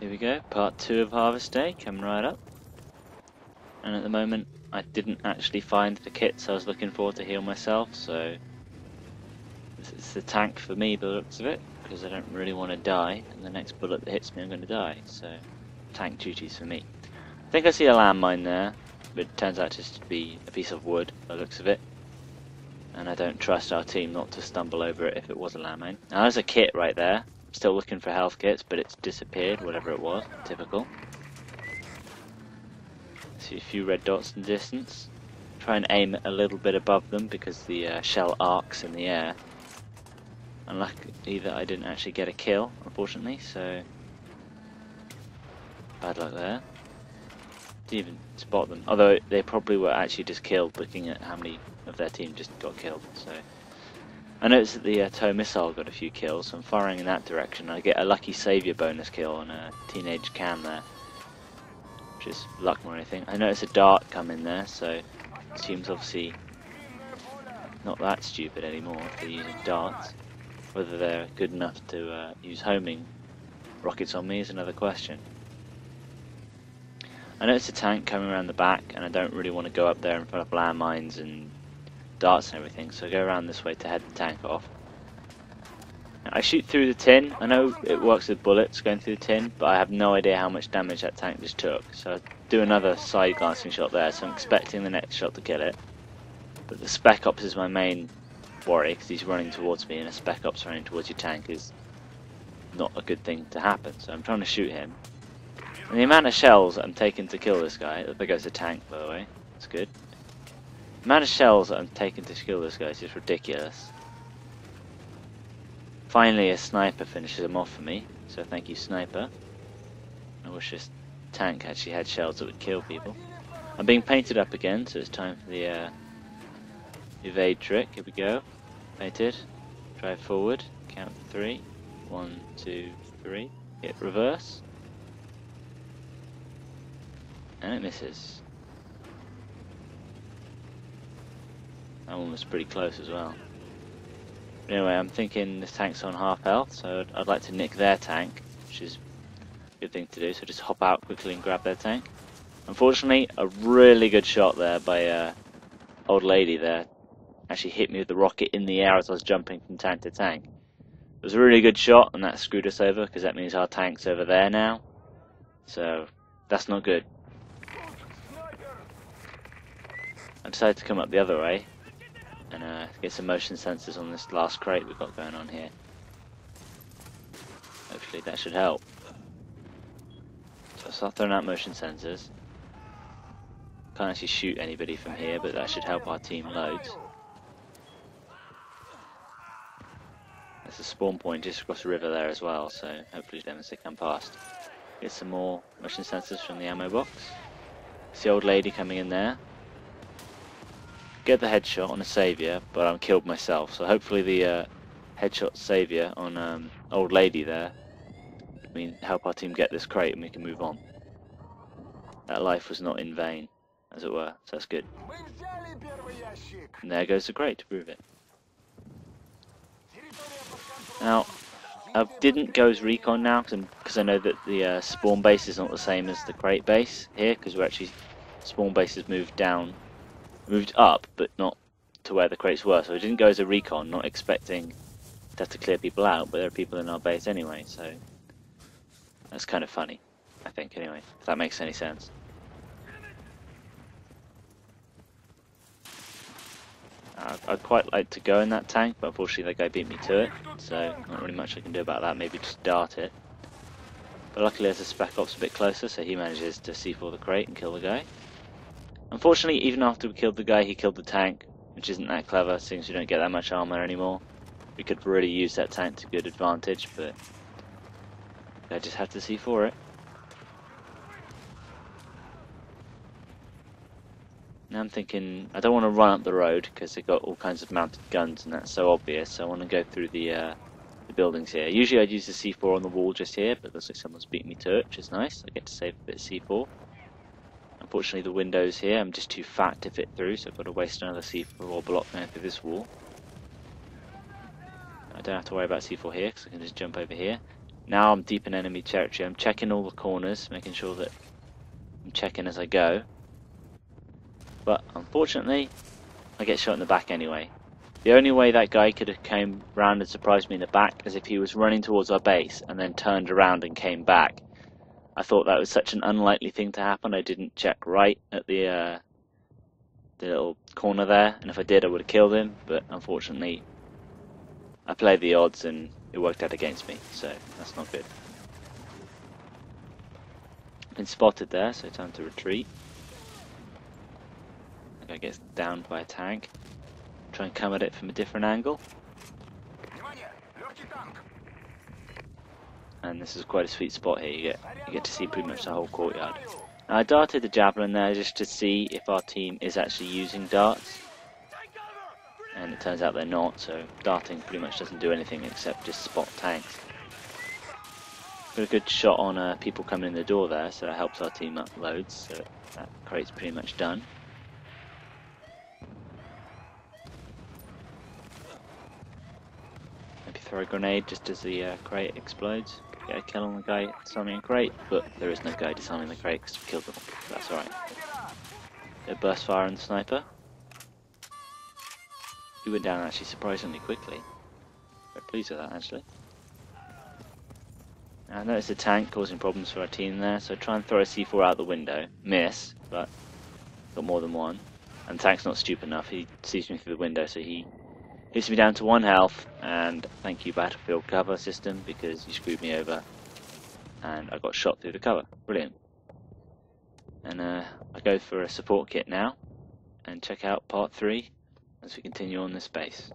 Here we go, part 2 of Harvest Day, coming right up. And at the moment, I didn't actually find the kits I was looking for to heal myself, so this is the tank for me by the looks of it, because I don't really want to die, and the next bullet that hits me I'm going to die, so tank duties for me. I think I see a landmine there, but it turns out just to be a piece of wood by the looks of it. And I don't trust our team not to stumble over it if it was a landmine. Now there's a kit right there. I'm still looking for health kits, but it's disappeared, whatever it was. Typical. See a few red dots in the distance. Try and aim a little bit above them because the shell arcs in the air. Unlucky that I didn't actually get a kill, unfortunately, so bad luck there. Didn't even spot them, although they probably were actually just killed, looking at how many of their team just got killed. So I noticed that the tow missile got a few kills, so I'm firing in that direction. I get a lucky saviour bonus kill on a teenage cam there, which is luck more than anything. I noticed a dart come in there, so the team's obviously not that stupid anymore if they're using darts. Whether they're good enough to use homing rockets on me is another question. I noticed a tank coming around the back, and I don't really want to go up there in front of landmines and darts and everything, so I go around this way to head the tank off. I shoot through the tin. I know it works with bullets going through the tin, but I have no idea how much damage that tank just took, so I do another side glancing shot there, so I'm expecting the next shot to kill it. But the Spec Ops is my main worry, because he's running towards me, and a Spec Ops running towards your tank is not a good thing to happen, so I'm trying to shoot him. And the amount of shells that I'm taking to kill this guy, there goes the tank by the way, that's good. The amount of shells that I'm taking to kill this guy is just ridiculous. Finally a sniper finishes him off for me, so thank you sniper. I wish this tank actually had shells that would kill people. I'm being painted up again, so it's time for the evade trick. Here we go. Painted. Drive forward. Count 3. 1, 2, 3. Hit reverse. And it misses. That one was pretty close as well. Anyway, I'm thinking this tank's on half health, so I'd like to nick their tank, which is a good thing to do, so just hop out quickly and grab their tank. Unfortunately, a really good shot there by old lady there. Actually hit me with the rocket in the air as I was jumping from tank to tank. It was a really good shot, and that screwed us over, because that means our tank's over there now. So, that's not good. I decided to come up the other way and get some motion sensors on this last crate we've got going on here. Hopefully that should help. So I'll start throwing out motion sensors. Can't actually shoot anybody from here, but that should help our team loads. There's a spawn point just across the river there as well, so hopefully them as they come past. Get some more motion sensors from the ammo box. It's the old lady coming in there. Get the headshot on a saviour, but I'm killed myself, so hopefully the headshot saviour on old lady there help our team get this crate and we can move on. That life was not in vain, as it were, so that's good. And there goes the crate to prove it. Now, I didn't go as recon now because I know that the spawn base is not the same as the crate base here, because we're actually spawn base has moved up, but not to where the crates were. So I didn't go as a recon, not expecting to have to clear people out, but there are people in our base anyway, so that's kind of funny, I think, anyway, if that makes any sense. I'd quite like to go in that tank, but unfortunately that guy beat me to it, so not really much I can do about that, maybe just dart it. But luckily there's a Spec Ops a bit closer, so he manages to C4 the crate and kill the guy. Unfortunately, even after we killed the guy, he killed the tank, which isn't that clever, since we don't get that much armor anymore. We could really use that tank to good advantage, but I just have to C4 it. Now I'm thinking, I don't want to run up the road, because they've got all kinds of mounted guns and that's so obvious, so I want to go through the buildings here. Usually I'd use the C4 on the wall just here, but it looks like someone's beaten me to it, which is nice. I get to save a bit of C4. Unfortunately the windows here, I'm just too fat to fit through, so I've got to waste another C4 block going through this wall. I don't have to worry about C4 here, because I can just jump over here. Now I'm deep in enemy territory. I'm checking all the corners, making sure that I'm checking as I go. But unfortunately, I get shot in the back anyway. The only way that guy could have came round and surprised me in the back is if he was running towards our base and then turned around and came back. I thought that was such an unlikely thing to happen. I didn't check right at the little corner there, and if I did I would have killed him, but unfortunately I played the odds and it worked out against me, so that's not good. Been spotted there, so time to retreat. The guy gets downed by a tank. Try and come at it from a different angle. And this is quite a sweet spot here. You get to see pretty much the whole courtyard. Now, I darted the javelin there just to see if our team is actually using darts, and it turns out they're not, so darting pretty much doesn't do anything except just spot tanks. Got a good shot on people coming in the door there, so that helps our team up loads, so that crate's pretty much done. Maybe throw a grenade just as the crate explodes. Get a kill on the guy disarming a crate, but there is no guy disarming the crate because we killed them. That's alright. A burst fire on the sniper. He went down actually surprisingly quickly. Very pleased with that actually. Now, I noticed a tank causing problems for our team there, so I try and throw a C4 out the window. Miss, but got more than one. And the tank's not stupid enough, he sees me through the window, so he hits me down to 1 health, and thank you Battlefield cover system, because you screwed me over and I got shot through the cover. Brilliant. And I go for a support kit now and check out part 3 as we continue on this base.